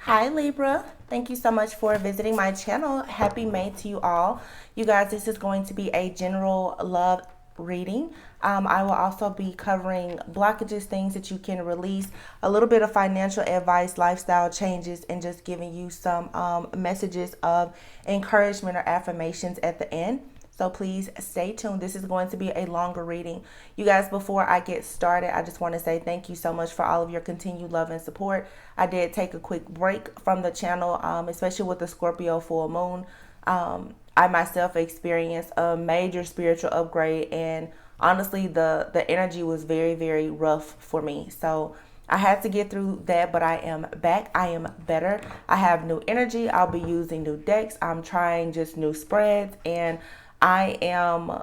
Hi Libra, thank you so much for visiting my channel. Happy May to you all. You guys, this is going to be a general love reading. I will also be covering blockages, things that you can release, a little bit of financial advice, lifestyle changes, and just giving you some messages of encouragement or affirmations at the end. So please stay tuned. This is going to be a longer reading. You guys, before I get started, I just want to say thank you so much for all of your continued love and support. I did take a quick break from the channel, especially with the Scorpio full moon. I myself experienced a major spiritual upgrade, and honestly, the energy was very, very rough for me. So I had to get through that, but I am back. I am better. I have new energy. I'll be using new decks. I'm trying just new spreads, and I am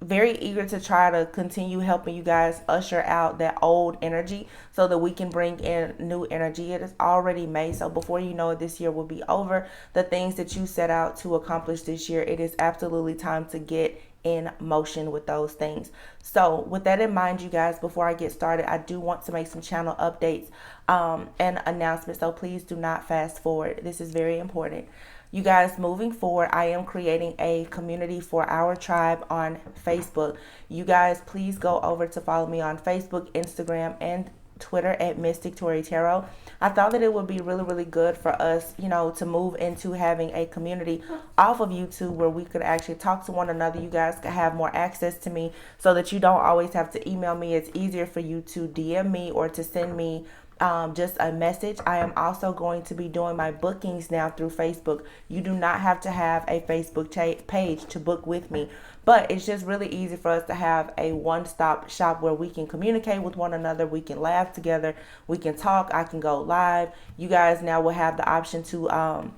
very eager to try to continue helping you guys usher out that old energy so that we can bring in new energy. It is already May, so before you know it, this year will be over. The things that you set out to accomplish this year, it is absolutely time to get in motion with those things. So with that in mind, you guys, before I get started, I do want to make some channel updates and announcements, so please do not fast forward. This is very important. You guys, moving forward, I am creating a community for our tribe on Facebook. You guys, please go over to follow me on Facebook, Instagram, and Twitter at mystictoritarot. I thought that it would be really, really good for us, to move into having a community off of YouTube where we could actually talk to one another. You guys could have more access to me so that you don't always have to email me. It's easier for you to DM me or to send me just a message. I am also going to be doing my bookings now through Facebook. You do not have to have a Facebook page to book with me, but it's just really easy for us to have a one-stop shop where we can communicate with one another. We can laugh together. We can talk. I can go live. You guys now will have the option to,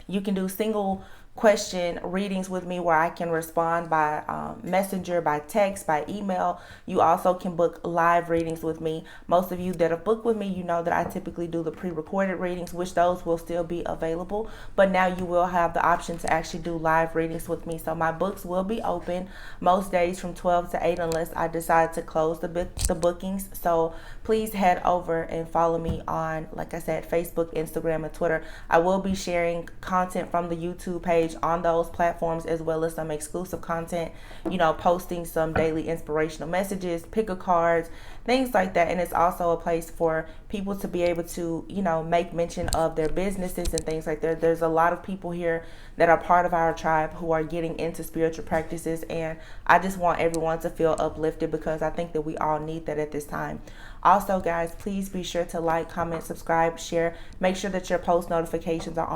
you can do single question readings with me where I can respond by messenger, by text, by email. You also can book live readings with me. Most of you that have booked with me, you know that I typically do the pre-recorded readings, which those will still be available, but now you will have the option to actually do live readings with me. So my books will be open most days from 12 to 8 unless I decide to close the bookings. So please head over and follow me on, like I said, Facebook, Instagram, and Twitter. I will be sharing content from the YouTube page on those platforms, as well as some exclusive content, posting some daily inspirational messages, pick a cards, things like that. And it's also a place for people to be able to, make mention of their businesses and things like that. There's a lot of people here that are part of our tribe who are getting into spiritual practices, and I just want everyone to feel uplifted because I think that we all need that at this time. Also, guys, please be sure to like, comment, subscribe, share. Make sure that your post notifications are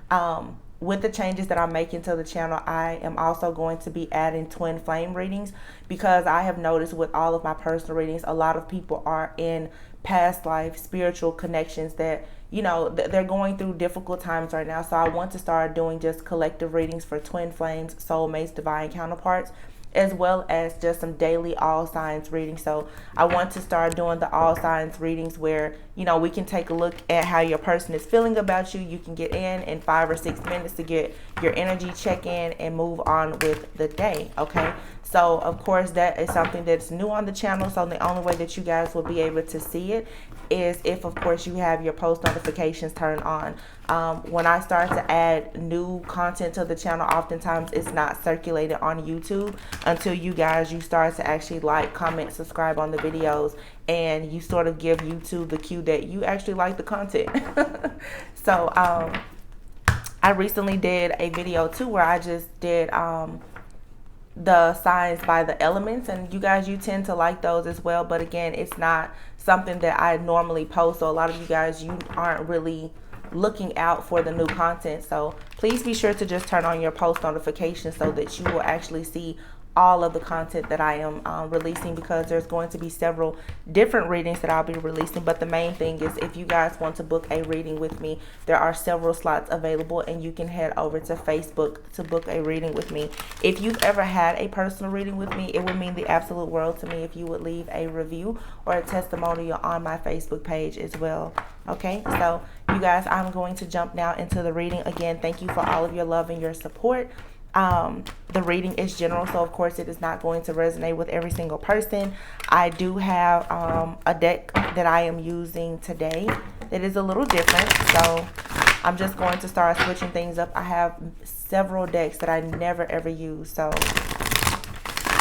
on. With the changes that I'm making to the channel, I am also going to be adding twin flame readings because I have noticed with all of my personal readings, a lot of people are in past life spiritual connections that, they're going through difficult times right now. So I want to start doing just collective readings for twin flames, soulmates, divine counterparts, as well as just some daily all signs readings. So I want to start doing the all signs readings where, we can take a look at how your person is feeling about you. You can get in 5 or 6 minutes to get your energy check in and move on with the day. Okay. So of course that is something that's new on the channel. So the only way that you guys will be able to see it is if, of course, you have your post notifications turned on. When I start to add new content to the channel, oftentimes it's not circulated on YouTube until you start to actually like, comment, subscribe on the videos, and you sort of give YouTube the cue that you actually like the content. So I recently did a video too where I just did the signs by the elements, and you tend to like those as well, but again, it's not something that I normally post, so a lot of you guys, you aren't really looking out for the new content. So please be sure to just turn on your post notifications so that you will actually see all of the content that I am releasing, because there's going to be several different readings that I'll be releasing. But the main thing is, if you guys want to book a reading with me, there are several slots available, and you can head over to Facebook to book a reading with me. If you've ever had a personal reading with me, it would mean the absolute world to me if you would leave a review or a testimonial on my Facebook page as well. Okay, so you guys, I'm going to jump now into the reading. Again, thank you for all of your love and your support. The reading is general, so of course it is not going to resonate with every single person. I do have a deck that I am using today that is a little different, so I'm just going to start switching things up. I have several decks that I never ever use, so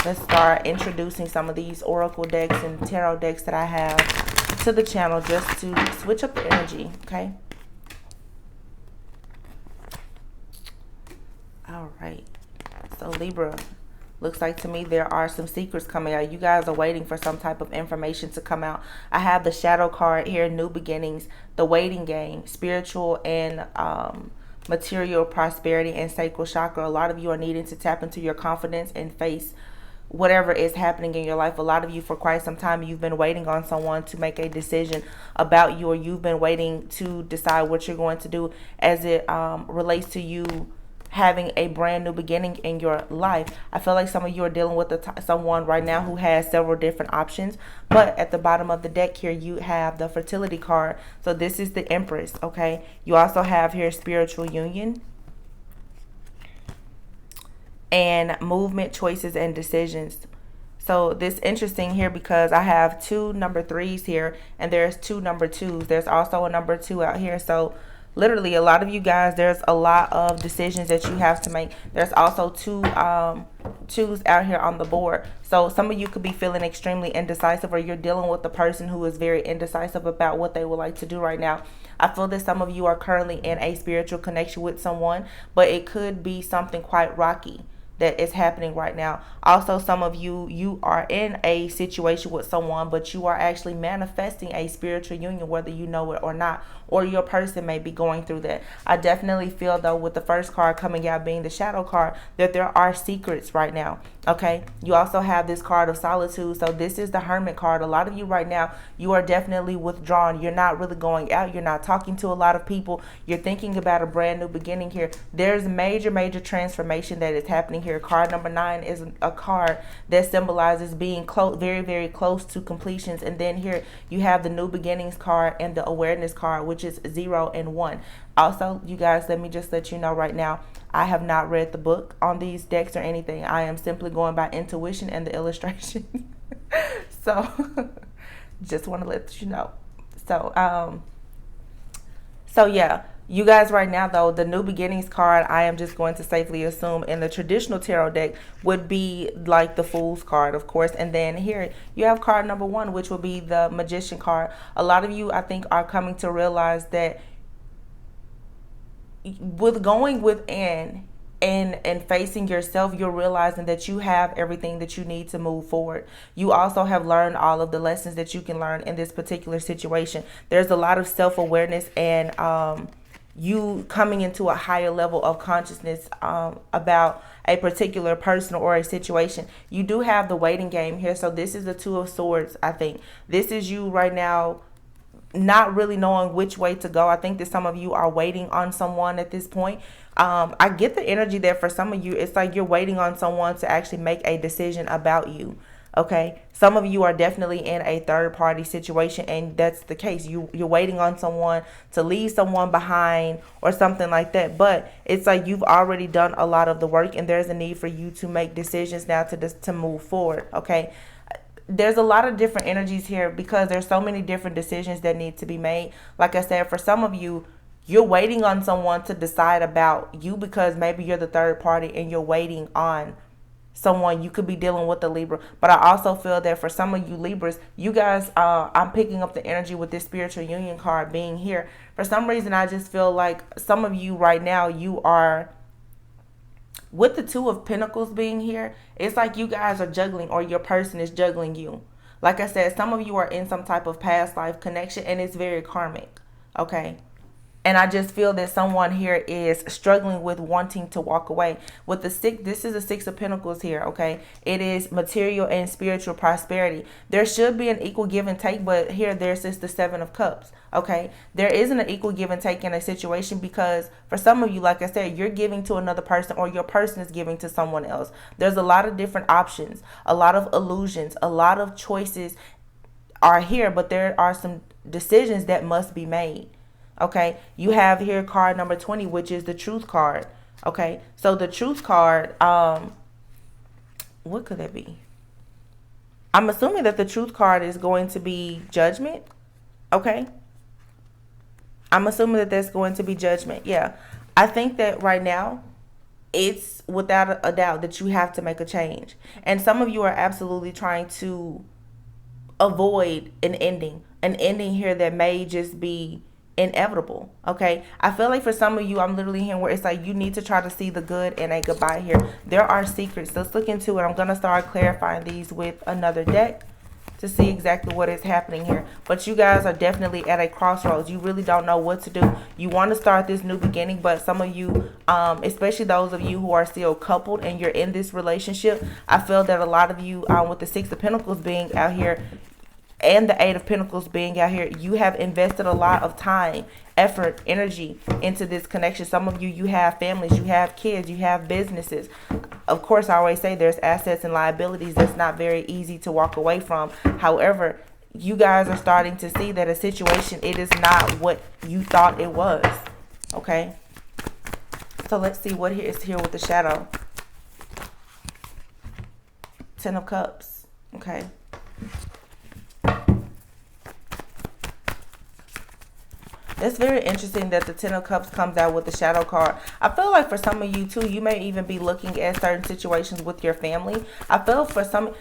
let's start introducing some of these oracle decks and tarot decks that I have to the channel just to switch up the energy, okay? All right. So Libra, looks like to me there are some secrets coming out. You guys are waiting for some type of information to come out. I have the shadow card here, new beginnings, the waiting game, spiritual and material prosperity, and sacral chakra. A lot of you are needing to tap into your confidence and face whatever is happening in your life. A lot of you, for quite some time, you've been waiting on someone to make a decision about you, or you've been waiting to decide what you're going to do as it relates to you having a brand new beginning in your life. I feel like some of you are dealing with someone right now who has several different options, but at the bottom of the deck here you have the fertility card. So this is the Empress, okay? You also have here spiritual union and movement, choices, and decisions. So this interesting here because I have two number 3s here and there's two number 2s. There's also a number 2 out here. So literally a lot of you guys, there's a lot of decisions that you have to make. There's also two 2s out here on the board. So some of you could be feeling extremely indecisive, or you're dealing with a person who is very indecisive about what they would like to do right now. I feel that some of you are currently in a spiritual connection with someone, but it could be something quite rocky that is happening right now. Also, some of you are in a situation with someone, but you are actually manifesting a spiritual union, whether you know it or not, or your person may be going through that. I definitely feel though, with the first card coming out being the shadow card, that there are secrets right now. Okay, you also have this card of solitude. So this is the Hermit card. A lot of you right now, you are definitely withdrawn. You're not really going out. You're not talking to a lot of people. You're thinking about a brand new beginning here. There's major transformation that is happening here. Card number 9 is a card that symbolizes being close, very close to completions. And then here you have the new beginnings card and the awareness card, which is 0 and 1. Also, you guys, let me just let you know right now, I have not read the book on these decks or anything. I am simply going by intuition and the illustration. So just want to let you know. So yeah, you guys right now though, the new beginnings card, I am just going to safely assume in the traditional tarot deck would be like the Fool's card, of course. And then here you have card number 1, which will be the Magician card. A lot of you, I think, are coming to realize that with going within and facing yourself, you're realizing that you have everything that you need to move forward. You also have learned all of the lessons that you can learn in this particular situation. There's a lot of self-awareness and you coming into a higher level of consciousness about a particular person or a situation. You do have the waiting game here. So this is the 2 of Swords. I think this is you right now not really knowing which way to go. I think that some of you are waiting on someone at this point. I get the energy there for some of you. It's like you're waiting on someone to actually make a decision about you. Okay, some of you are definitely in a third party situation, and that's the case. You're waiting on someone to leave someone behind or something like that. But it's like you've already done a lot of the work, and there's a need for you to make decisions now to move forward. Okay, there's a lot of different energies here because there's so many different decisions that need to be made. Like I said, for some of you, you're waiting on someone to decide about you because maybe you're the third party and you're waiting on someone. You could be dealing with a Libra. But I also feel that for some of you Libras, you guys, I'm picking up the energy with this spiritual union card being here. For some reason, I just feel like some of you right now, you are, with the 2 of Pentacles being here, it's like you guys are juggling, or your person is juggling you. Like I said, some of you are in some type of past life connection, and it's very karmic. Okay. And I just feel that someone here is struggling with wanting to walk away. With the 6, this is the 6 of Pentacles here, okay? It is material and spiritual prosperity. There should be an equal give and take, but here there's just the 7 of Cups, okay? There isn't an equal give and take in a situation because for some of you, like I said, you're giving to another person, or your person is giving to someone else. There's a lot of different options, a lot of illusions, a lot of choices are here, but there are some decisions that must be made. Okay, you have here card number 20, which is the Truth card. Okay, so the Truth card, what could that be? I'm assuming that the Truth card is going to be Judgment. Okay, I'm assuming that that's going to be Judgment. Yeah, I think that right now it's without a doubt that you have to make a change, and some of you are absolutely trying to avoid an ending here that may just be inevitable. Okay, I feel like for some of you, I'm literally hearing where it's like you need to try to see the good in a goodbye here. There are secrets. Let's look into it. I'm going to start clarifying these with another deck to see exactly what is happening here. But you guys are definitely at a crossroads. You really don't know what to do. You want to start this new beginning, but some of you, especially those of you who are still coupled and you're in this relationship, I feel that a lot of you, with the Six of Pentacles being out here and the Eight of Pentacles being out here, you have invested a lot of time, effort, energy into this connection. Some of you, you have families, you have kids, you have businesses. Of course, I always say there's assets and liabilities that's not very easy to walk away from. However, you guys are starting to see that a situation, it is not what you thought it was. Okay, so let's see what is here with the shadow. Ten of Cups. Okay, it's very interesting that the Ten of Cups comes out with the Shadow card. I feel like for some of you too, you may even be looking at certain situations with your family. I feel for some,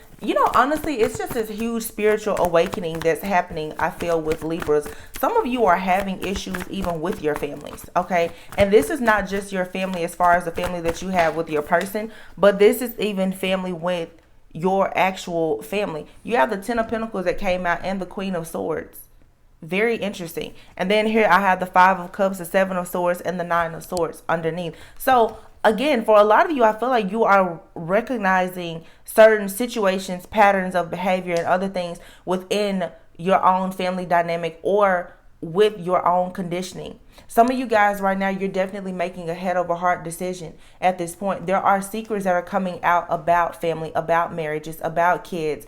honestly, it's just this huge spiritual awakening that's happening, I feel, with Libras. Some of you are having issues even with your families, okay? And this is not just your family as far as the family that you have with your person, but this is even family with your actual family. You have the Ten of Pentacles that came out and the Queen of Swords. Very interesting. And then here I have the Five of Cups, the Seven of Swords, and the Nine of Swords underneath. So again, for a lot of you, I feel like you are recognizing certain situations, patterns of behavior, and other things within your own family dynamic or with your own conditioning. Some of you guys right now, you're definitely making a head over heart decision at this point. There are secrets that are coming out about family, about marriages, about kids.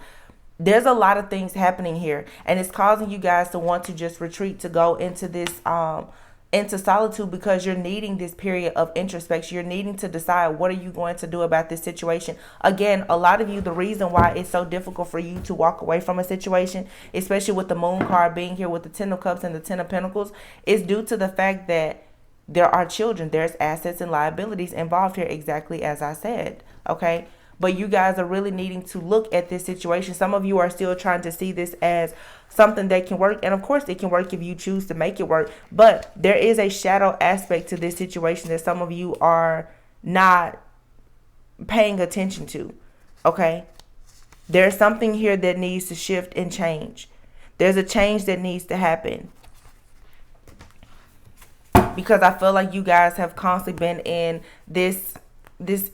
There's a lot of things happening here, and it's causing you guys to want to just retreat, to go into this into solitude, because you're needing this period of introspection. You're needing to decide, what are you going to do about this situation? Again, a lot of you, the reason why it's so difficult for you to walk away from a situation, especially with the Moon card being here with the Ten of Cups and the Ten of Pentacles, is due to the fact that there are children. There's assets and liabilities involved here, exactly as I said. Okay, but you guys are really needing to look at this situation. Some of you are still trying to see this as something that can work. And of course, it can work if you choose to make it work. But there is a shadow aspect to this situation that some of you are not paying attention to. Okay? There's something here that needs to shift and change. There's a change that needs to happen. Because I feel like you guys have constantly been in this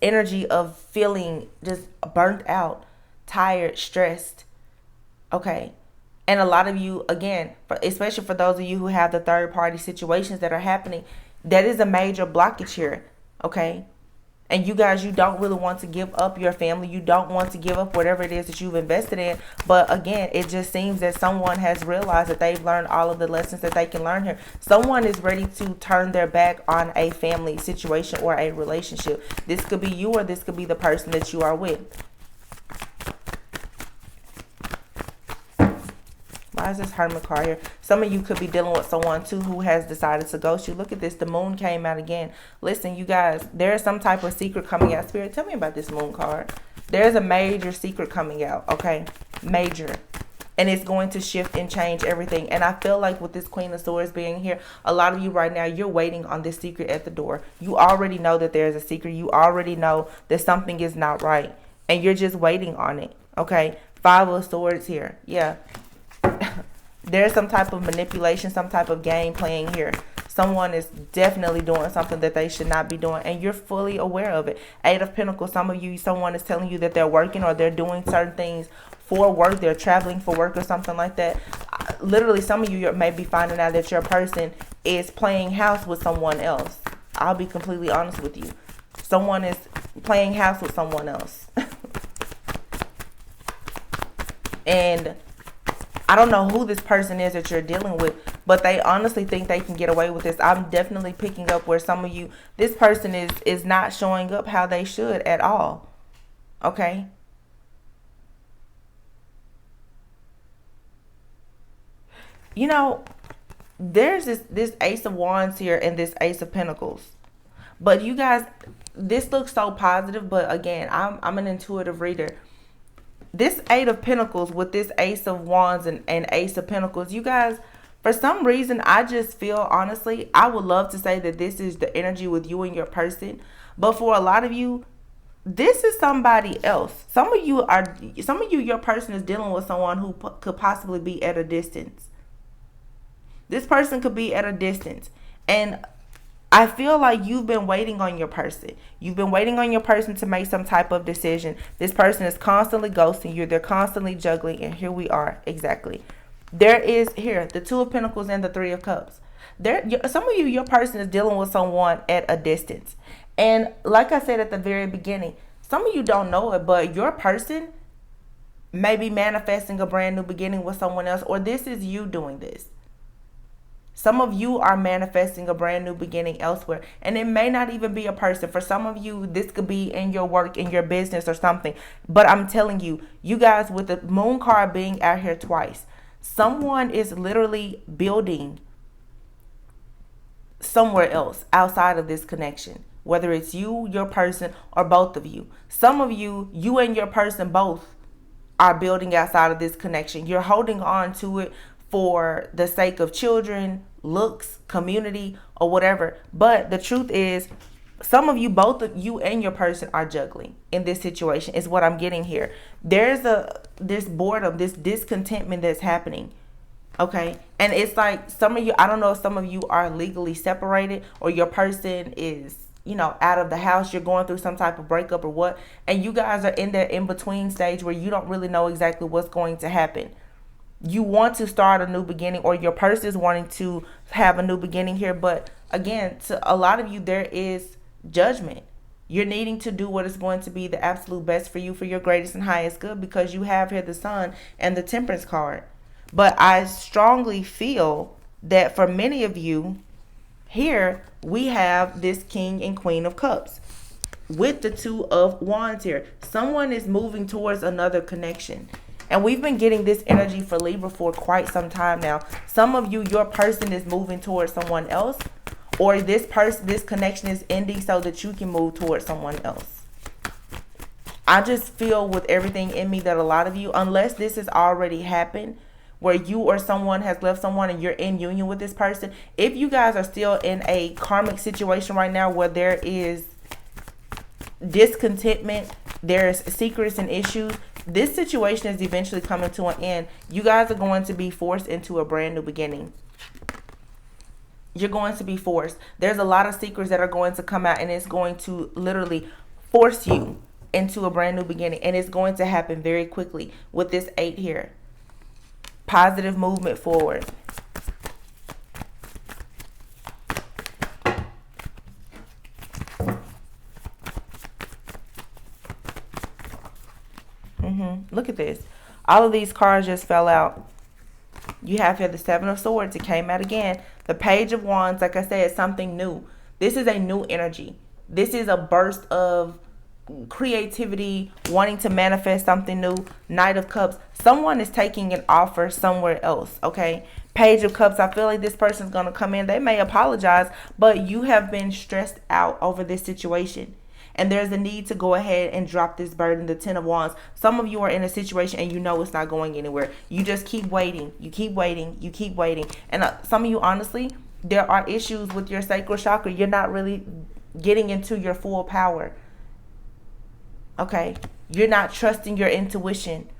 energy of feeling just burnt out, tired, stressed. Okay. And a lot of you, again, especially for those of you who have the third party situations that are happening, that is a major blockage here. Okay. And you guys, you don't really want to give up your family. You don't want to give up whatever it is that you've invested in. But again, it just seems that someone has realized that they've learned all of the lessons that they can learn here. Someone is ready to turn their back on a family situation or a relationship. This could be you, or this could be the person that you are with. Why is this Hermit card here? Some of you could be dealing with someone too who has decided to ghost you. Look at this. The Moon came out again. Listen, you guys, there is some type of secret coming out. Spirit, tell me about this Moon card. There's a major secret coming out. Okay? Major. And it's going to shift and change everything. And I feel like with this Queen of Swords being here, a lot of you right now, you're waiting on this secret at the door. You already know that there's a secret. You already know that something is not right. And you're just waiting on it. Okay? Five of Swords here. Yeah. There's some type of manipulation, some type of game playing here. Someone is definitely doing something that they should not be doing, and you're fully aware of it. Eight of Pentacles, some of you, someone is telling you that they're working or they're doing certain things for work. They're traveling for work or something like that. Literally, some of you may be finding out that your person is playing house with someone else. I'll be completely honest with you. Someone is playing house with someone else. And I don't know who this person is that you're dealing with, but they honestly think they can get away with this. I'm definitely picking up where some of you, this person is not showing up how they should at all. Okay? You know, there's this Ace of Wands here and this Ace of Pentacles. But you guys, this looks so positive, but again, I'm an intuitive reader. This Eight of Pentacles with this Ace of Wands and Ace of Pentacles, you guys, for some reason, I just feel, honestly, I would love to say that this is the energy with you and your person. But for a lot of you, this is somebody else. Some of you, your person is dealing with someone who could possibly be at a distance. This person could be at a distance. And I feel like you've been waiting on your person. You've been waiting on your person to make some type of decision. This person is constantly ghosting you. They're constantly juggling. And here we are. Exactly. There is here the Two of Pentacles and the Three of Cups. Some of you, your person is dealing with someone at a distance. And like I said at the very beginning, some of you don't know it, but your person may be manifesting a brand new beginning with someone else, or this is you doing this. Some of you are manifesting a brand new beginning elsewhere. And it may not even be a person. For some of you, this could be in your work, in your business or something. But I'm telling you, you guys, with the Moon card being out here twice, someone is literally building somewhere else outside of this connection. Whether it's you, your person, or both of you. Some of you, you and your person both are building outside of this connection. You're holding on to it for the sake of children, looks, community, or whatever. But the truth is, some of you, both of you and your person, are juggling in this situation, is what I'm getting here. There's this boredom, this discontentment that's happening. Okay. And it's like some of you, I don't know if some of you are legally separated, or your person is, out of the house. You're going through some type of breakup or what. And you guys are in that in-between stage where you don't really know exactly what's going to happen. You want to start a new beginning, or your person is wanting to have a new beginning here. But again, to a lot of you, there is judgment. You're needing to do what is going to be the absolute best for you, for your greatest and highest good, because you have here the Sun and the Temperance card. But I strongly feel that for many of you here, we have this King and Queen of Cups with the Two of Wands here. Someone is moving towards another connection. And we've been getting this energy for Libra for quite some time now. Some of you, your person is moving towards someone else, or this connection is ending so that you can move towards someone else. I just feel with everything in me that a lot of you, unless this has already happened, where you or someone has left someone and you're in union with this person, if you guys are still in a karmic situation right now where there is discontentment, there's secrets and issues, this situation is eventually coming to an end. You guys are going to be forced into a brand new beginning. You're going to be forced. There's a lot of secrets that are going to come out, and it's going to literally force you into a brand new beginning. And it's going to happen very quickly with this 8 here. Positive movement forward. Look at this. All of these cards just fell out. You have here the Seven of Swords. It came out again. The Page of Wands, like I said, something new. This is a new energy. This is a burst of creativity, wanting to manifest something new. Knight of Cups. Someone is taking an offer somewhere else, okay? Page of Cups. I feel like this person's going to come in. They may apologize, but you have been stressed out over this situation. And there's a need to go ahead and drop this burden, the Ten of Wands. Some of you are in a situation and you know it's not going anywhere. You just keep waiting. You keep waiting. You keep waiting. And some of you, honestly, there are issues with your sacral chakra. You're not really getting into your full power. Okay? You're not trusting your intuition.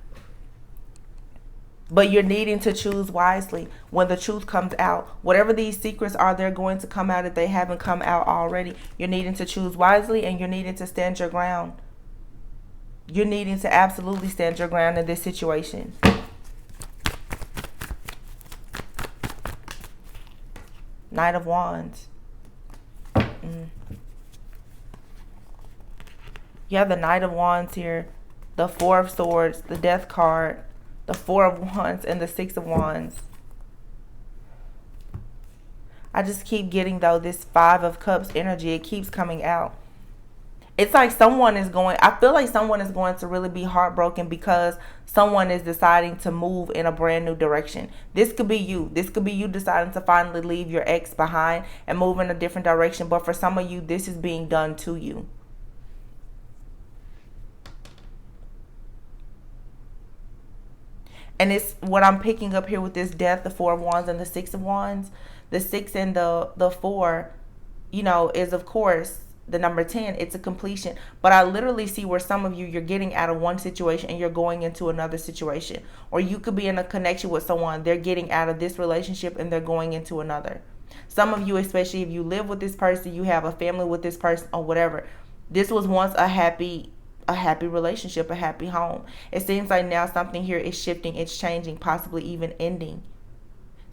But you're needing to choose wisely when the truth comes out. Whatever these secrets are, they're going to come out if they haven't come out already. You're needing to choose wisely, and you're needing to stand your ground. You're needing to absolutely stand your ground in this situation. Knight of Wands. You have the Knight of Wands here. The Four of Swords. The Death card. The Four of Wands and the Six of Wands. I just keep getting, though, this Five of Cups energy. It keeps coming out. It's like I feel like someone is going to really be heartbroken because someone is deciding to move in a brand new direction. This could be you. This could be you deciding to finally leave your ex behind and move in a different direction. But for some of you, this is being done to you. And it's what I'm picking up here with this Death, the Four of Wands, and the Six of Wands. The six and the four, is, of course, the number 10. It's a completion. But I literally see where some of you, you're getting out of one situation and you're going into another situation. Or you could be in a connection with someone. They're getting out of this relationship and they're going into another. Some of you, especially if you live with this person, you have a family with this person or whatever. This was once a happy relationship, a happy home. It seems like now something here is shifting, it's changing, possibly even ending.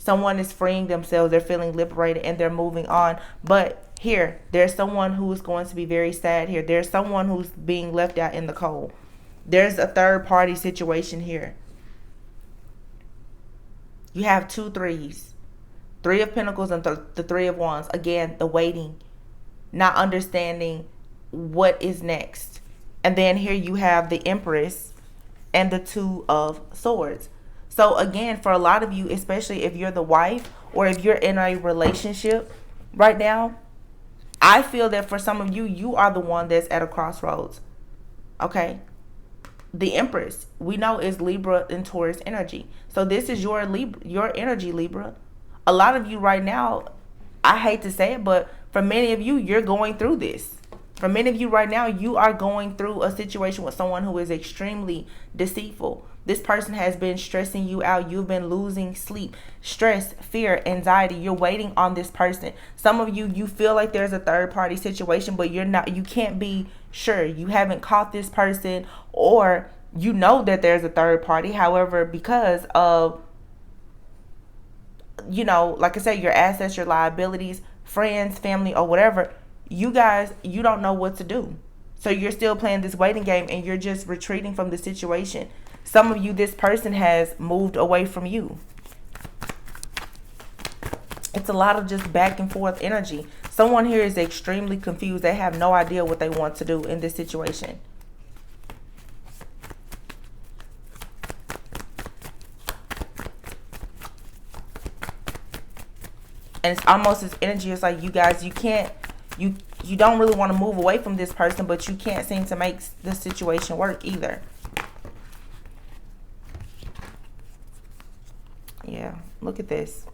Someone is freeing themselves, they're feeling liberated, and they're moving on. But here, there's someone who is going to be very sad here. There's someone who's being left out in the cold. There's a third party situation here. You have 2 threes. 3 of Pentacles and the 3 of Wands. Again, the waiting, not understanding what is next. And then here you have the Empress and the 2 of Swords. So again, for a lot of you, especially if you're the wife or if you're in a relationship right now, I feel that for some of you, you are the one that's at a crossroads. Okay? The Empress, we know, is Libra and Taurus energy. So this is your energy, Libra. A lot of you right now, I hate to say it, but for many of you, you're going through this. For many of you right now, you are going through a situation with someone who is extremely deceitful. This person has been stressing you out. You've been losing sleep, stress, fear, anxiety. You're waiting on this person. Some of you, you feel like there's a third party situation, but you can't be sure. You haven't caught this person, or you know that there's a third party. However, because of, like I said, your assets, your liabilities, friends, family, or whatever, you don't know what to do. So you're still playing this waiting game and you're just retreating from the situation. Some of you, this person has moved away from you. It's a lot of just back and forth energy. Someone here is extremely confused. They have no idea what they want to do in this situation. And it's almost this energy. It's like you guys, you don't really want to move away from this person, but you can't seem to make the situation work either. Yeah, look at this.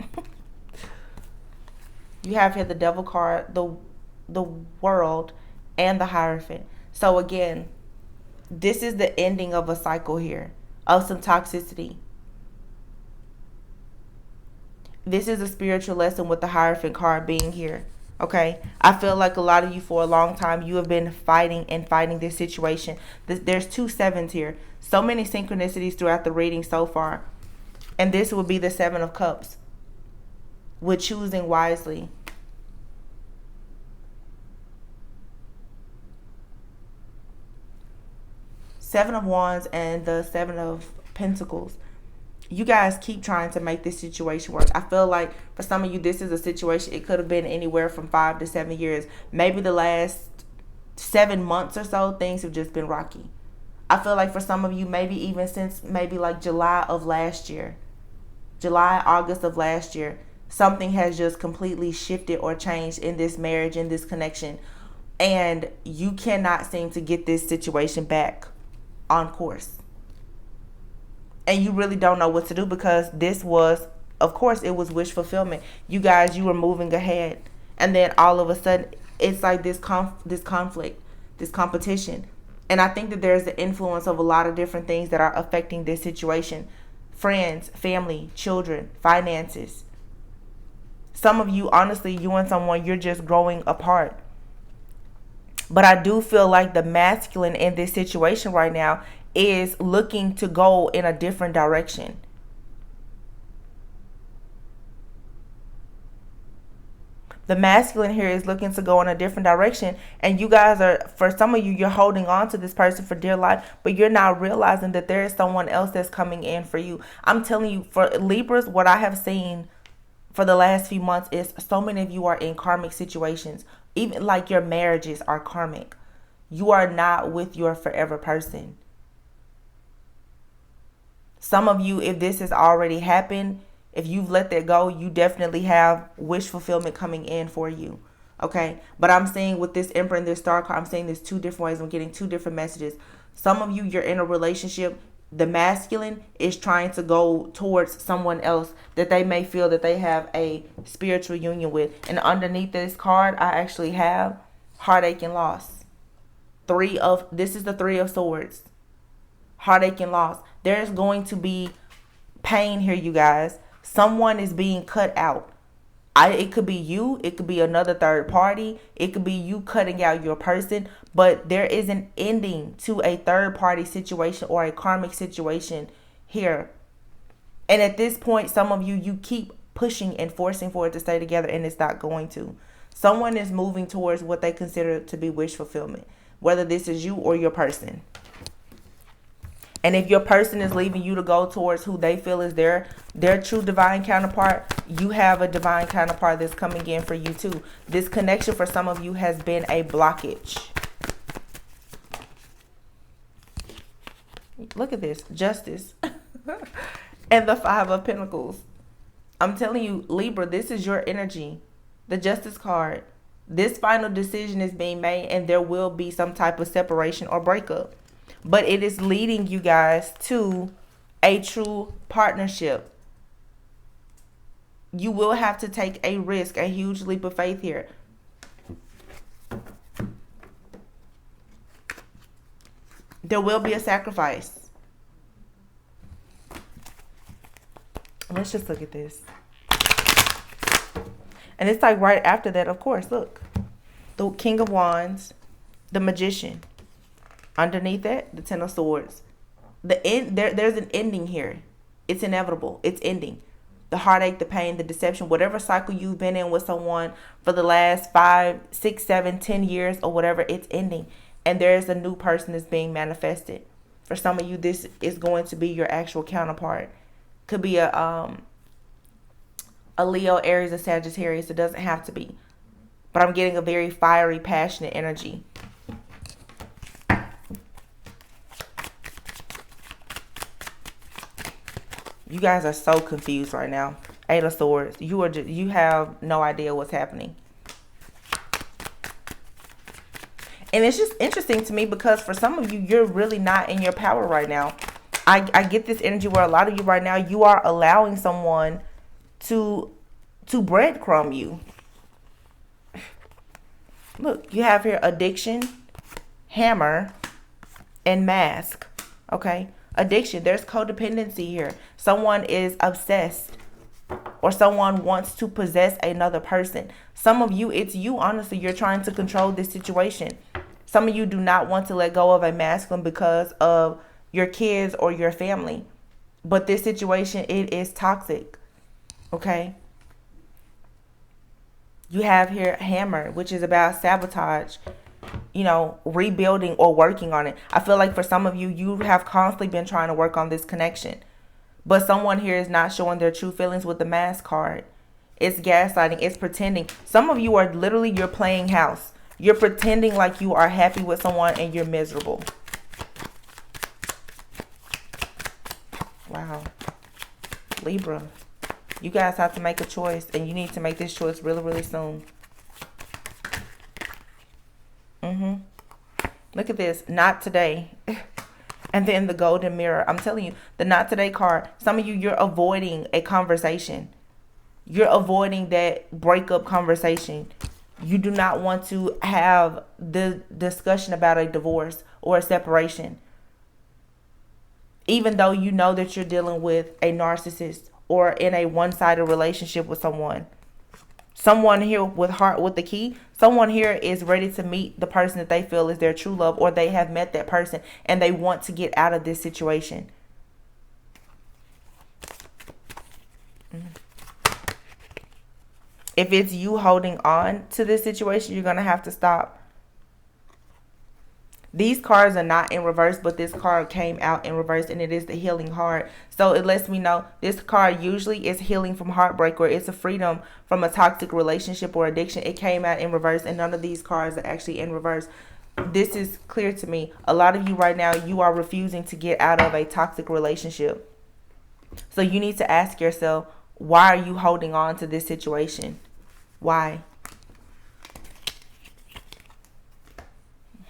You have here the Devil card, the World, and the Hierophant. So again, this is the ending of a cycle here, of some toxicity. This is a spiritual lesson with the Hierophant card being here. Okay, I feel like a lot of you, for a long time, you have been fighting this situation. There's 2 sevens here. So many synchronicities throughout the reading so far. And this will be the 7 of Cups, with choosing wisely. Seven of Wands and the 7 of Pentacles. You guys keep trying to make this situation work. I feel like for some of you, this is a situation. It could have been anywhere from 5 to 7 years. Maybe the last 7 months or so, things have just been rocky. I feel like for some of you, maybe even since maybe like July, August of last year, something has just completely shifted or changed in this marriage, in this connection. And you cannot seem to get this situation back on course. And you really don't know what to do, because this was, of course, it was wish fulfillment. You guys, you were moving ahead. And then all of a sudden, it's like this conflict, this competition. And I think that there's the influence of a lot of different things that are affecting this situation. Friends, family, children, finances. Some of you, honestly, you and someone, you're just growing apart. But I do feel like the masculine in this situation right now is looking to go in a different direction. The masculine here is looking to go in a different direction. And you guys are, for some of you, you're holding on to this person for dear life, but you're not realizing that there is someone else that's coming in for you. I'm telling you, for Libras, what I have seen for the last few months is so many of you are in karmic situations. Even like your marriages are karmic. You are not with your forever person. Some of you, if this has already happened, if you've let that go, you definitely have wish fulfillment coming in for you. Okay. But I'm saying with this Emperor and this Star card, I'm saying this two different ways. I'm getting two different messages. Some of you, you're in a relationship. The masculine is trying to go towards someone else that they may feel that they have a spiritual union with. And underneath this card, I actually have heartache and loss. This is the Three of Swords. Heartache and loss. There's going to be pain here, you guys. Someone is being cut out. It could be you. It could be another third party. It could be you cutting out your person. But there is an ending to a third party situation or a karmic situation here. And at this point, some of you keep pushing and forcing for it to stay together, and it's not going to. Someone is moving towards what they consider to be wish fulfillment, whether this is you or your person. And if your person is leaving you to go towards who they feel is their true divine counterpart, you have a divine counterpart that's coming in for you too. This connection for some of you has been a blockage. Look at this. Justice. And the Five of Pentacles. I'm telling you, Libra, this is your energy. The Justice card. This final decision is being made, and there will be some type of separation or breakup. But it is leading you guys to a true partnership. You will have to take a risk, a huge leap of faith here. There will be a sacrifice. Let's just look at this. And it's like right after that, of course, look. The King of Wands, the Magician. Underneath that, the Ten of Swords. There's an ending here. It's inevitable. It's ending. The heartache, the pain, the deception, whatever cycle you've been in with someone for the last 5, 6, 7, 10 years or whatever, it's ending. And there's a new person that's being manifested. For some of you, this is going to be your actual counterpart. Could be a Leo, Aries, or Sagittarius. It doesn't have to be. But I'm getting a very fiery, passionate energy. You guys are so confused right now. Eight of Swords. You have no idea what's happening. And it's just interesting to me because for some of you, you're really not in your power right now. I get this energy where a lot of you right now, you are allowing someone to breadcrumb you. Look, you have here addiction, hammer, and mask. Okay? Addiction. There's codependency here. Someone is obsessed or someone wants to possess another person. Some of you, it's you, honestly, you're trying to control this situation. Some of you do not want to let go of a masculine because of your kids or your family. But this situation, it is toxic. Okay? You have here hammer, which is about sabotage, rebuilding or working on it. I feel like for some of you, you have constantly been trying to work on this connection. But someone here is not showing their true feelings with the mask card. It's gaslighting. It's pretending. Some of you are literally, you're playing house. You're pretending like you are happy with someone and you're miserable. Wow. Libra. You guys have to make a choice, and you need to make this choice really, really soon. Look at this. Not today. And then the golden mirror. I'm telling you, the not today card. Some of you, you're avoiding a conversation. You're avoiding that breakup conversation. You do not want to have the discussion about a divorce or a separation. Even though you know that you're dealing with a narcissist or in a one-sided relationship with someone. Someone here with heart with the key, someone here is ready to meet the person that they feel is their true love, or they have met that person and they want to get out of this situation. If it's you holding on to this situation, you're going to have to stop. These cards are not in reverse, but this card came out in reverse, and it is the healing heart. So it lets me know this card usually is healing from heartbreak, or it's a freedom from a toxic relationship or addiction. It came out in reverse, and none of these cards are actually in reverse. This is clear to me. A lot of you right now, you are refusing to get out of a toxic relationship. So you need to ask yourself, why are you holding on to this situation? Why?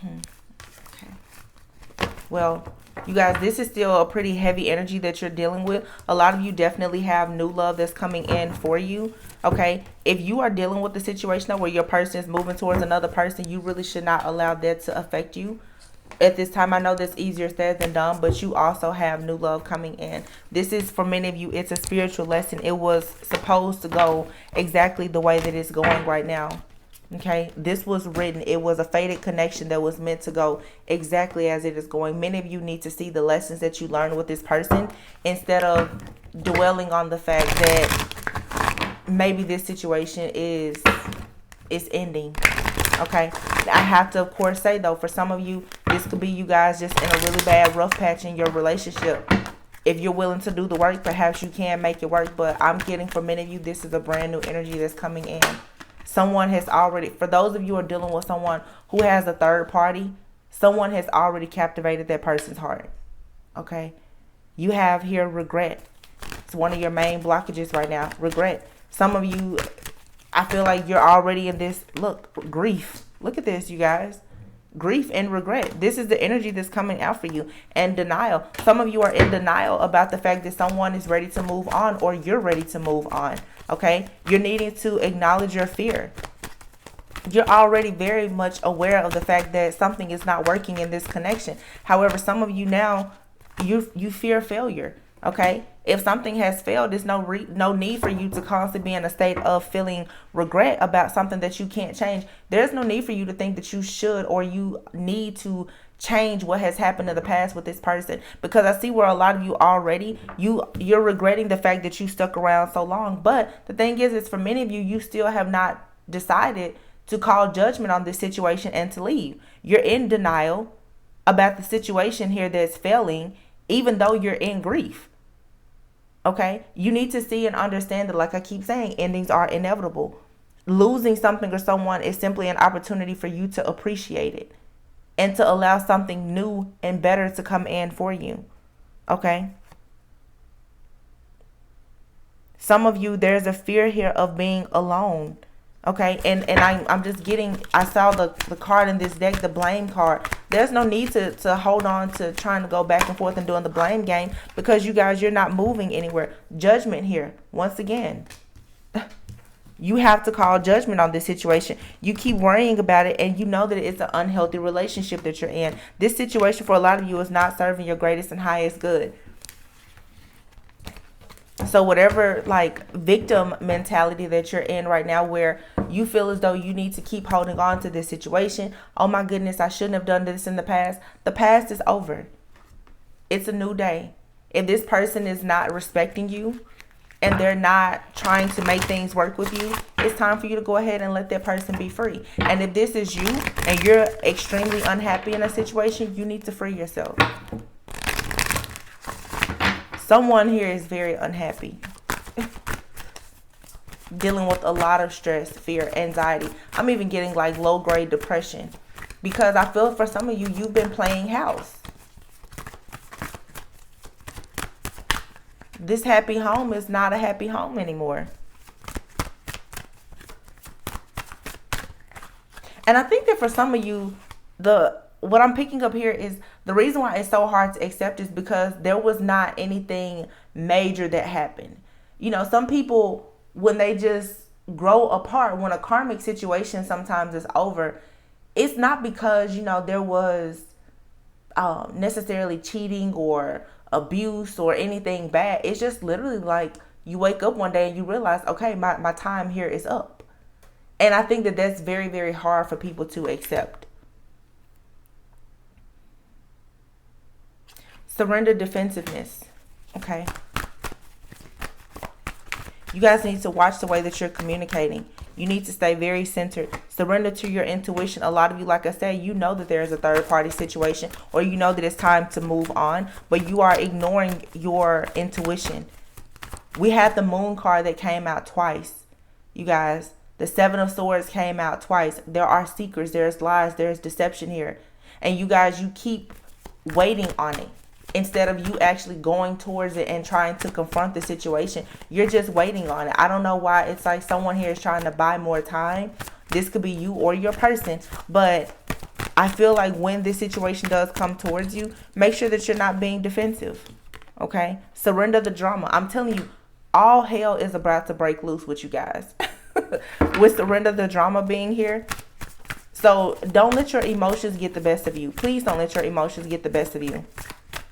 Okay. Well, you guys, this is still a pretty heavy energy that you're dealing with. A lot of you definitely have new love that's coming in for you. Okay. If you are dealing with the situation where your person is moving towards another person, you really should not allow that to affect you. At this time, I know that's easier said than done, but you also have new love coming in. This is, for many of you, it's a spiritual lesson. It was supposed to go exactly the way that it's going right now. Okay, this was written. It was a fated connection that was meant to go exactly as it is going. Many of you need to see the lessons that you learned with this person instead of dwelling on the fact that maybe this situation is ending. Okay, I have to, of course, say, though, for some of you, this could be you guys just in a really bad rough patch in your relationship. If you're willing to do the work, perhaps you can make it work. But I'm getting, for many of you, this is a brand new energy that's coming in. Someone has already, for those of you who are dealing with someone who has a third party, someone has already captivated that person's heart. Okay, you have here regret. It's one of your main blockages right now, regret. Some of you, I feel like you're already in this, look, grief. Look at this, you guys. Grief and regret. This is the energy that's coming out for you. And denial. Some of you are in denial about the fact that someone is ready to move on, or you're ready to move on. Okay? You're needing to acknowledge your fear. You're already very much aware of the fact that something is not working in this connection. However, some of you now, you fear failure. Okay? If something has failed, there's no need for you to constantly be in a state of feeling regret about something that you can't change. There's no need for you to think that you should or you need to change what has happened in the past with this person, because I see where a lot of you already, you're regretting the fact that you stuck around so long. But the thing is for many of you, you still have not decided to call judgment on this situation and to leave. You're in denial about the situation here that's failing, even though you're in grief. Okay, you need to see and understand that, like I keep saying, endings are inevitable. Losing something or someone is simply an opportunity for you to appreciate it and to allow something new and better to come in for you. Okay. Some of you, there's a fear here of being alone. Okay, and I'm just getting, I saw the card in this deck, the blame card. There's no need to hold on to trying to go back and forth and doing the blame game, because you guys, you're not moving anywhere. Judgment here, once again. You have to call judgment on this situation. You keep worrying about it, and you know that it's an unhealthy relationship that you're in. This situation for a lot of you is not serving your greatest and highest good. So whatever like victim mentality that you're in right now, where you feel as though you need to keep holding on to this situation. Oh my goodness, I shouldn't have done this in the past. The past is over. It's a new day. If this person is not respecting you and they're not trying to make things work with you, it's time for you to go ahead and let that person be free. And if this is you and you're extremely unhappy in a situation, you need to free yourself. Someone here is very unhappy, dealing with a lot of stress, fear, anxiety. I'm even getting like low-grade depression, because I feel for some of you, you've been playing house. This happy home is not a happy home anymore. And I think that for some of you, what I'm picking up here is the reason why it's so hard to accept is because there was not anything major that happened. You know, some people, when they just grow apart, when a karmic situation sometimes is over, it's not because, you know, there was necessarily cheating or abuse or anything bad. It's just literally like you wake up one day and you realize, okay, my time here is up. And I think that that's very, very hard for people to accept. Surrender defensiveness. Okay. You guys need to watch the way that you're communicating. You need to stay very centered. Surrender to your intuition. A lot of you, like I said, you know that there is a third party situation, or you know that it's time to move on, but you are ignoring your intuition. We had the Moon card that came out twice, you guys. The Seven of Swords came out twice. There are secrets, there's lies, there's deception here. And you guys, you keep waiting on it. Instead of you actually going towards it and trying to confront the situation, you're just waiting on it. I don't know why it's like someone here is trying to buy more time. This could be you or your person. But I feel like when this situation does come towards you, make sure that you're not being defensive. Okay? Surrender the drama. I'm telling you, all hell is about to break loose with you guys. With surrender the drama being here. So don't let your emotions get the best of you. Please don't let your emotions get the best of you.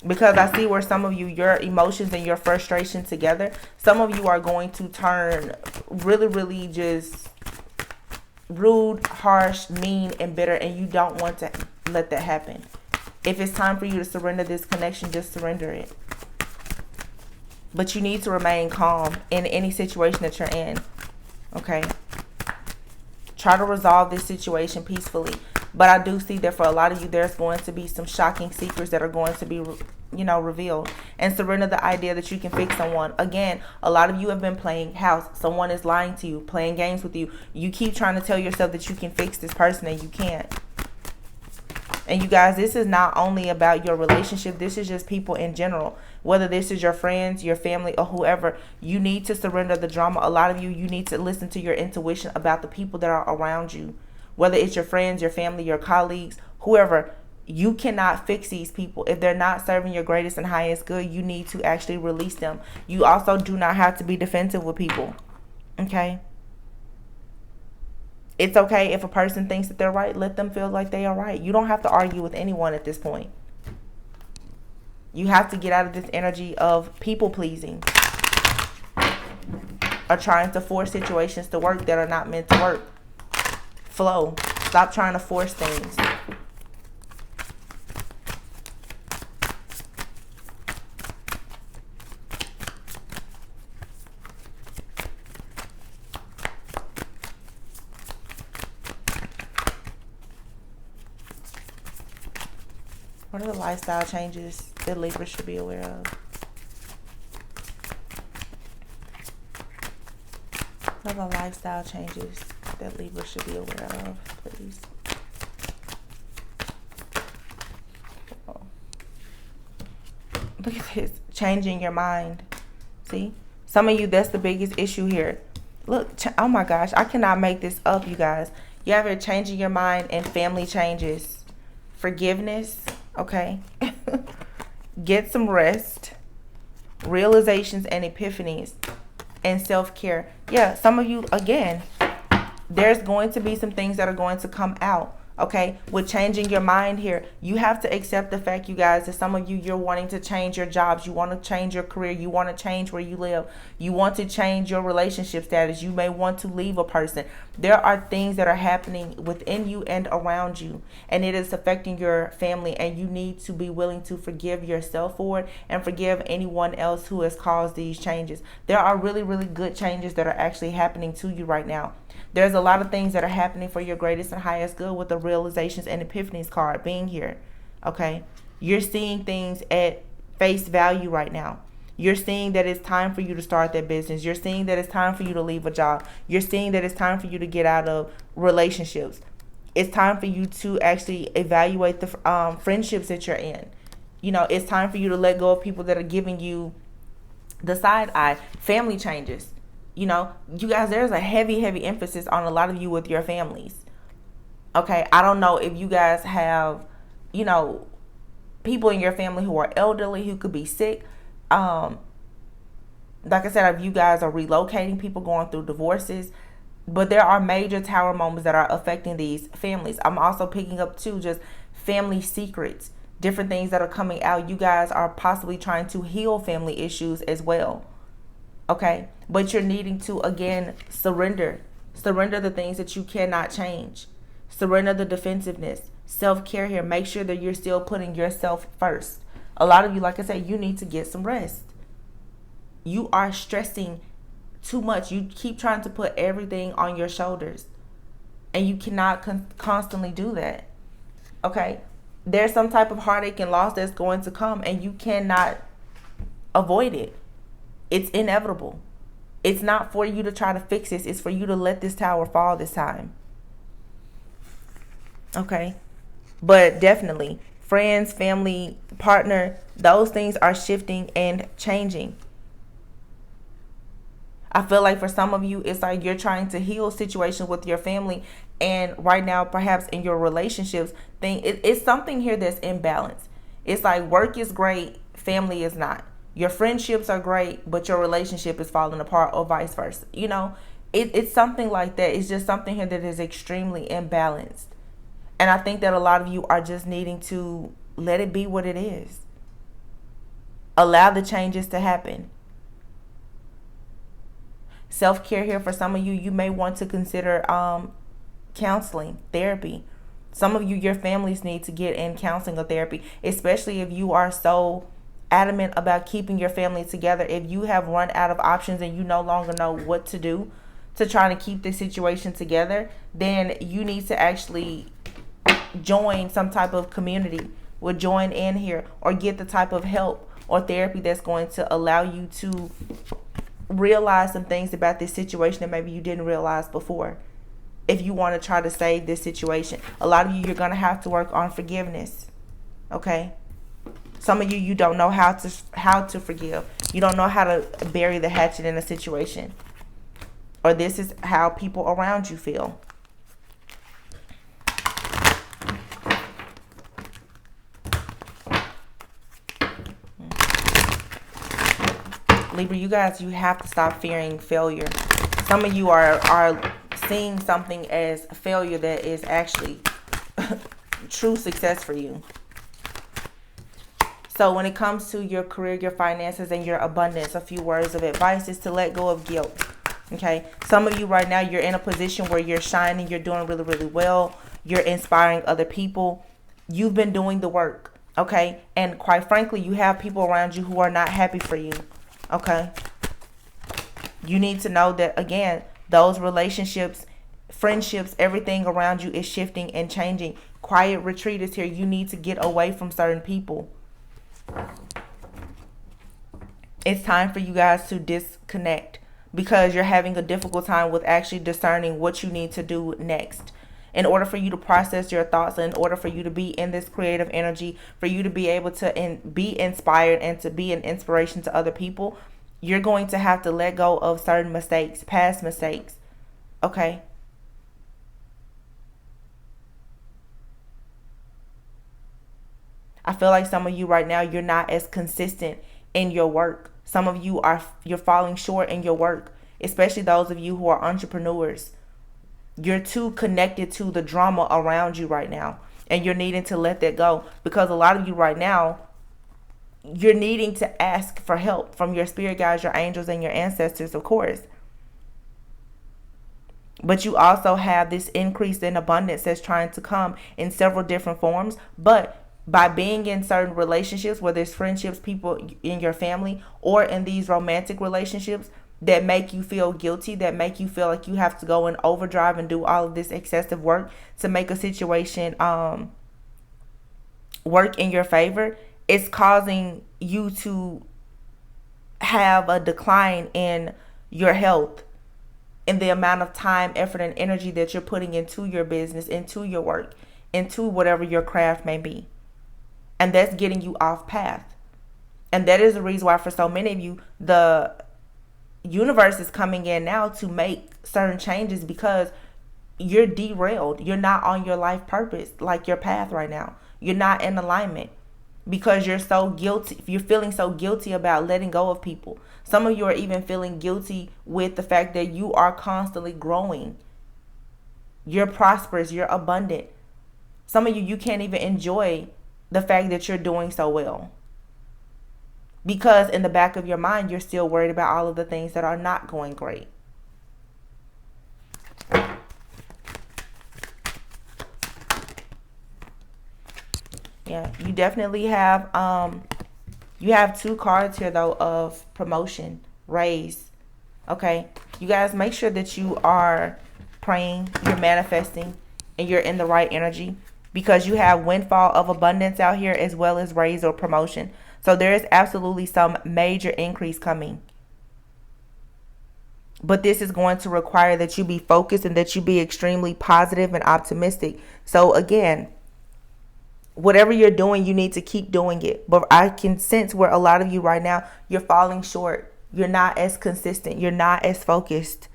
Because I see where some of you, your emotions and your frustration together, some of you are going to turn really, really just rude, harsh, mean, and bitter. And you don't want to let that happen. If it's time for you to surrender this connection, just surrender it. But you need to remain calm in any situation that you're in. Okay? Try to resolve this situation peacefully. But I do see that for a lot of you, there's going to be some shocking secrets that are going to be, revealed. And surrender the idea that you can fix someone. Again, a lot of you have been playing house. Someone is lying to you, playing games with you. You keep trying to tell yourself that you can fix this person and you can't. And you guys, this is not only about your relationship. This is just people in general. Whether this is your friends, your family, or whoever, you need to surrender the drama. A lot of you, you need to listen to your intuition about the people that are around you. Whether it's your friends, your family, your colleagues, whoever, you cannot fix these people. If they're not serving your greatest and highest good, you need to actually release them. You also do not have to be defensive with people. Okay? It's okay if a person thinks that they're right. Let them feel like they are right. You don't have to argue with anyone at this point. You have to get out of this energy of people pleasing. Or trying to force situations to work that are not meant to work. Flow. Stop trying to force things. What are the lifestyle changes that Libra should be aware of? What are the lifestyle changes that Libra should be aware of, please? Oh. Look at this. Changing your mind. See? Some of you, that's the biggest issue here. Look, oh my gosh. I cannot make this up, you guys. You have it changing your mind and family changes. Forgiveness. Okay. Get some rest. Realizations and epiphanies. And self-care. Yeah, some of you, again, there's going to be some things that are going to come out. Okay, with changing your mind here, you have to accept the fact, you guys, that some of you, you're wanting to change your jobs. You want to change your career. You want to change where you live. You want to change your relationship status. You may want to leave a person. There are things that are happening within you and around you, and it is affecting your family, and you need to be willing to forgive yourself for it and forgive anyone else who has caused these changes. There are really, really good changes that are actually happening to you right now. There's a lot of things that are happening for your greatest and highest good with the realizations and epiphanies card being here. Okay. You're seeing things at face value right now. You're seeing that it's time for you to start that business. You're seeing that it's time for you to leave a job. You're seeing that it's time for you to get out of relationships. It's time for you to actually evaluate the friendships that you're in. You know, it's time for you to let go of people that are giving you the side eye. Family changes. You know, you guys, there's a heavy emphasis on a lot of you with your families. Okay, I don't know if you guys have, you know, people in your family who are elderly, who could be sick. Like I said, if you guys are relocating, people going through divorces. But there are major tower moments that are affecting these families. I'm also picking up, too, just family secrets. Different things that are coming out. You guys are possibly trying to heal family issues as well. Okay, but you're needing to, again, surrender the things that you cannot change. Surrender the defensiveness. Self-care here. Make sure that you're still putting yourself first. A lot of you, like I said, you need to get some rest. You are stressing too much. You keep trying to put everything on your shoulders, and you cannot constantly do that. Okay? There's some type of heartache and loss that's going to come, and you cannot avoid it. It's inevitable. It's not for you to try to fix this. It's for you to let this tower fall this time. Okay? But definitely, friends, family, partner, those things are shifting and changing. I feel like for some of you, it's like you're trying to heal situations with your family. And right now, perhaps in your relationships, it's something here that's imbalanced. It's like work is great, family is not. Your friendships are great, but your relationship is falling apart, or vice versa. You know, it's something like that. It's just something here that is extremely imbalanced. And I think that a lot of you are just needing to let it be what it is. Allow the changes to happen. Self-care here for some of you, you may want to consider counseling, therapy. Some of you, your families need to get in counseling or therapy, especially if you are so adamant about keeping your family together. If you have run out of options and you no longer know what to do to try to keep the situation together, then you need to actually join some type of community, or join in here, or get the type of help or therapy that's going to allow you to realize some things about this situation that maybe you didn't realize before. If you want to try to save this situation, a lot of you, you're going to have to work on forgiveness. Okay? Some of you, you don't know how to forgive. You don't know how to bury the hatchet in a situation. Or this is how people around you feel. Libra, you guys, you have to stop fearing failure. Some of you are seeing something as failure that is actually true success for you. So when it comes to your career, your finances, and your abundance, a few words of advice is to let go of guilt. Okay? Some of you right now, you're in a position where you're shining, you're doing really, really well. You're inspiring other people. You've been doing the work. Okay? And quite frankly, you have people around you who are not happy for you. Okay? You need to know that, again, those relationships, friendships, everything around you is shifting and changing. Quiet retreat is here. You need to get away from certain people. It's time for you guys to disconnect, because you're having a difficult time with actually discerning what you need to do next. In order for you to process your thoughts, in order for you to be in this creative energy, for you to be able to be inspired and to be an inspiration to other people, you're going to have to let go of certain mistakes, past mistakes. Okay? I feel like some of you right now, you're not as consistent in your work. Some of you you're falling short in your work, especially those of you who are entrepreneurs. You're too connected to the drama around you right now, and you're needing to let that go, because a lot of you right now, you're needing to ask for help from your spirit guides, your angels, and your ancestors, of course. But you also have this increase in abundance that's trying to come in several different forms. But by being in certain relationships, whether it's friendships, people in your family, or in these romantic relationships that make you feel guilty, that make you feel like you have to go in overdrive and do all of this excessive work to make a situation work in your favor, it's causing you to have a decline in your health, in the amount of time, effort, and energy that you're putting into your business, into your work, into whatever your craft may be. And that's getting you off path. And that is the reason why for so many of you, the universe is coming in now to make certain changes, because you're derailed. You're not on your life purpose, like your path right now. You're not in alignment, because you're so guilty. You're feeling so guilty about letting go of people. Some of you are even feeling guilty with the fact that you are constantly growing. You're prosperous. You're abundant. Some of you, you can't even enjoy the fact that you're doing so well, because in the back of your mind, you're still worried about all of the things that are not going great. Yeah, you definitely have you have two cards here though of promotion, raise. Okay, you guys, make sure that you are praying, you're manifesting, and you're in the right energy, because you have windfall of abundance out here as well as raise or promotion. So there is absolutely some major increase coming. But this is going to require that you be focused and that you be extremely positive and optimistic. So again, whatever you're doing, you need to keep doing it. But I can sense where a lot of you right now, you're falling short. You're not as consistent. You're not as focused.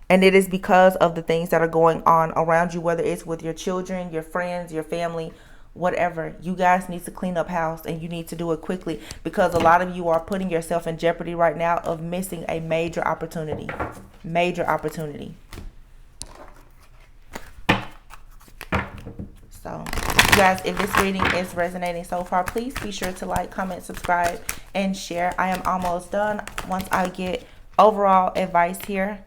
And it is because of the things that are going on around you, whether it's with your children, your friends, your family, whatever. You guys need to clean up house, and you need to do it quickly, because a lot of you are putting yourself in jeopardy right now of missing a major opportunity. Major opportunity. So, you guys, if this reading is resonating so far, please be sure to like, comment, subscribe, and share. I am almost done. Once I get overall advice here,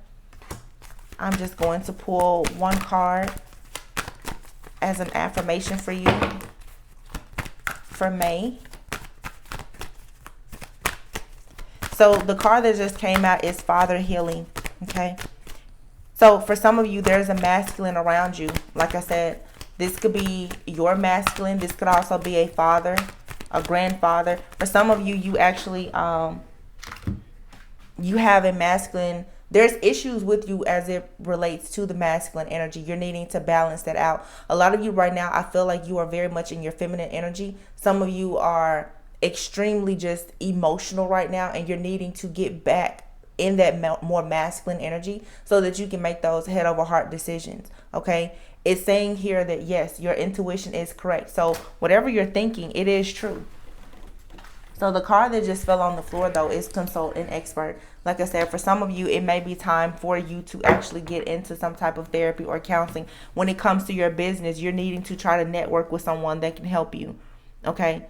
I'm just going to pull one card as an affirmation for you for May. So the card that just came out is Father Healing. Okay. So for some of you, there's a masculine around you. Like I said, this could be your masculine. This could also be a father, a grandfather. For some of you, you actually, you have a masculine. There's issues with you as it relates to the masculine energy. You're needing to balance that out. A lot of you right now, I feel like you are very much in your feminine energy. Some of you are extremely just emotional right now, and you're needing to get back in that more masculine energy so that you can make those head over heart decisions. Okay. It's saying here that yes, your intuition is correct. So whatever you're thinking, it is true. So the card that just fell on the floor, though, is consult an expert. Like I said, for some of you, it may be time for you to actually get into some type of therapy or counseling. When it comes to your business, you're needing to try to network with someone that can help you. Okay.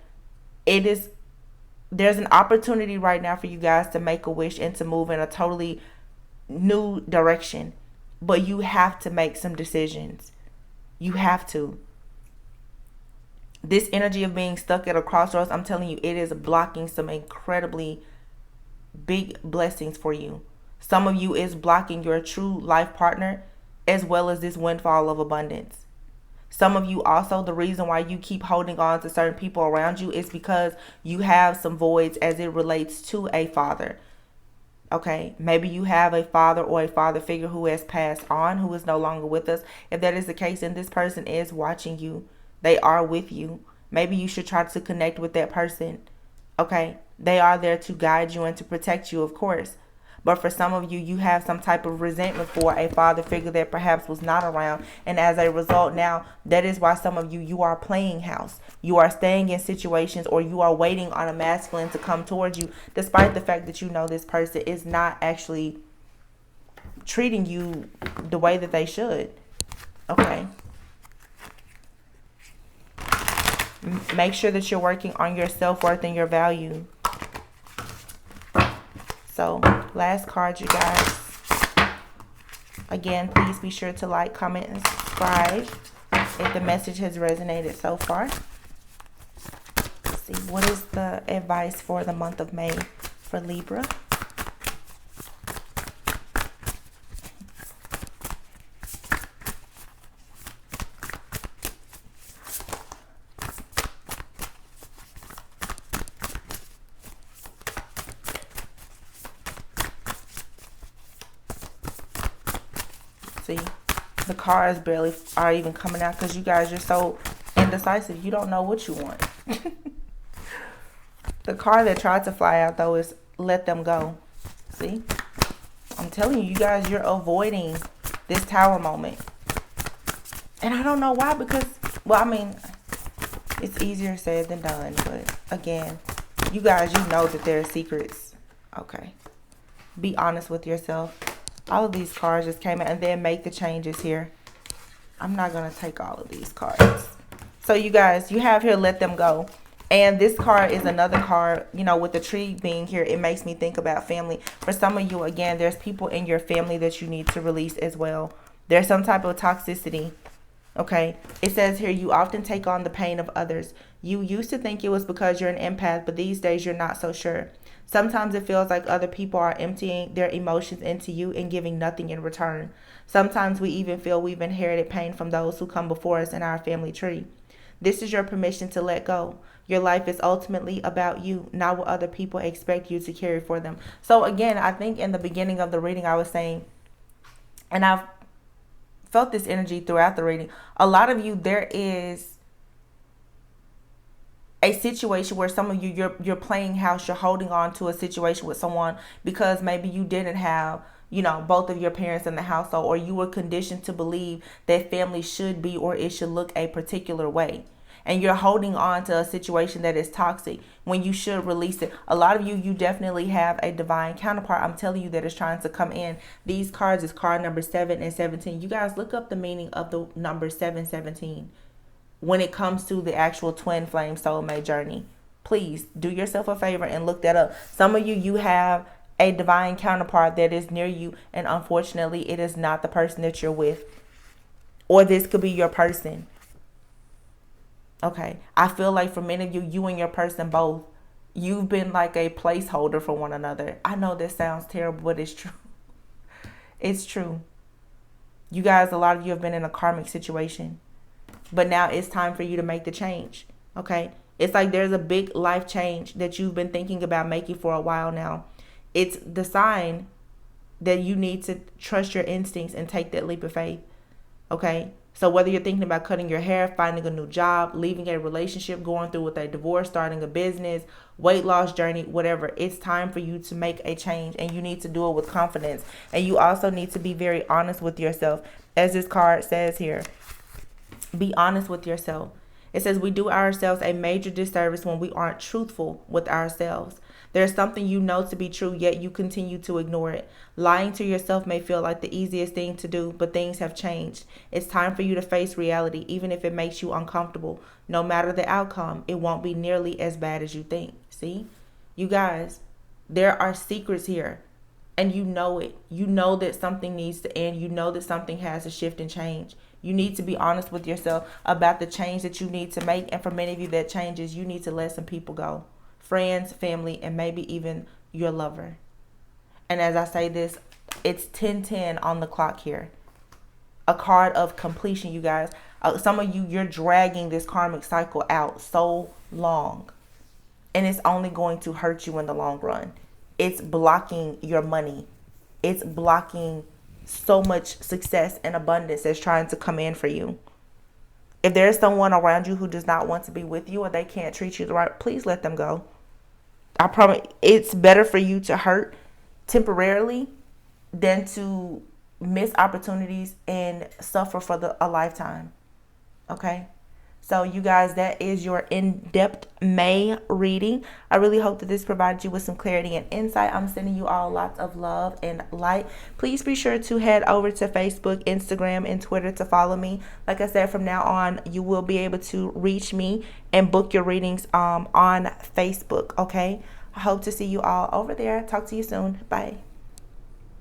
There's an opportunity right now for you guys to make a wish and to move in a totally new direction. But you have to make some decisions. You have to. This energy of being stuck at a crossroads, I'm telling you, it is blocking some incredibly big blessings for you. Some of you is blocking your true life partner as well as this windfall of abundance. Some of you also, the reason why you keep holding on to certain people around you is because you have some voids as it relates to a father. Okay, maybe you have a father or a father figure who has passed on, who is no longer with us. If that is the case, then this person is watching you. They are with you. Maybe you should try to connect with that person. Okay, they are there to guide you and to protect you, of course. But for some of you, you have some type of resentment for a father figure that perhaps was not around. And as a result now, that is why some of you, you are playing house. You are staying in situations, or you are waiting on a masculine to come towards you, despite the fact that you know this person is not actually treating you the way that they should. Okay. Make sure that you're working on your self-worth and your value. So, last card, you guys. Again, please be sure to like, comment, and subscribe if the message has resonated so far. Let's see, what is the advice for the month of May for Libra? See, the cards barely are even coming out because you guys are so indecisive. You don't know what you want. The card that tried to fly out, though, is let them go. See, I'm telling you, you guys, you're avoiding this tower moment. And I don't know why, because, well, I mean, it's easier said than done. But again, you guys, you know that there are secrets. Okay. Be honest with yourself. All of these cards just came out, and then make the changes here. I'm not going to take all of these cards. So you guys, you have here, let them go. And this card is another card, you know, with the tree being here, it makes me think about family. For some of you, again, there's people in your family that you need to release as well. There's some type of toxicity Okay. It says here, you often take on the pain of others. You used to think it was because you're an empath, but these days you're not so sure. Sometimes it feels like other people are emptying their emotions into you and giving nothing in return. Sometimes we even feel we've inherited pain from those who come before us in our family tree. This is your permission to let go. Your life is ultimately about you, not what other people expect you to carry for them. So again, I think in the beginning of the reading I was saying, and I've felt this energy throughout the reading, a lot of you, there is a situation where some of you, you're playing house, you're holding on to a situation with someone because maybe you didn't have, both of your parents in the household, or you were conditioned to believe that family should be, or it should look a particular way, and you're holding on to a situation that is toxic when you should release it. A lot of you, you definitely have a divine counterpart, I'm telling you, that is trying to come in. These cards is card number 7 and 17. You guys look up the meaning of the number 717 when it comes to the actual twin flame soulmate journey. Please do yourself a favor and look that up. Some of you, you have a divine counterpart that is near you, and unfortunately it is not the person that you're with, or this could be your person. Okay, I feel like for many of you, you and your person both, you've been like a placeholder for one another. I know this sounds terrible, but it's true. It's true. You guys, a lot of you have been in a karmic situation, but now it's time for you to make the change. Okay, it's like there's a big life change that you've been thinking about making for a while now. It's the sign that you need to trust your instincts and take that leap of faith. Okay, so whether you're thinking about cutting your hair, finding a new job, leaving a relationship, going through with a divorce, starting a business, weight loss journey, whatever, it's time for you to make a change, and you need to do it with confidence. And you also need to be very honest with yourself. As this card says here, be honest with yourself. It says we do ourselves a major disservice when we aren't truthful with ourselves. There's something you know to be true, yet you continue to ignore it. Lying to yourself may feel like the easiest thing to do, but things have changed. It's time for you to face reality, even if it makes you uncomfortable. No matter the outcome, it won't be nearly as bad as you think. See? You guys, there are secrets here, and you know it. You know that something needs to end. You know that something has to shift and change. You need to be honest with yourself about the change that you need to make. And for many of you, that changes, you need to let some people go. Friends, family, and maybe even your lover. And as I say this, it's 10:10 on the clock here. A card of completion, you guys. Some of you, you're dragging this karmic cycle out so long, and it's only going to hurt you in the long run. It's blocking your money. It's blocking so much success and abundance that's trying to come in for you. If there's someone around you who does not want to be with you, or they can't treat you the right, please let them go. I promise it's better for you to hurt temporarily than to miss opportunities and suffer for a lifetime. Okay? So you guys, that is your in-depth May reading. I really hope that this provided you with some clarity and insight. I'm sending you all lots of love and light. Please be sure to head over to Facebook, Instagram, and Twitter to follow me. Like I said, from now on, you will be able to reach me and book your readings on Facebook, okay? I hope to see you all over there. Talk to you soon. Bye.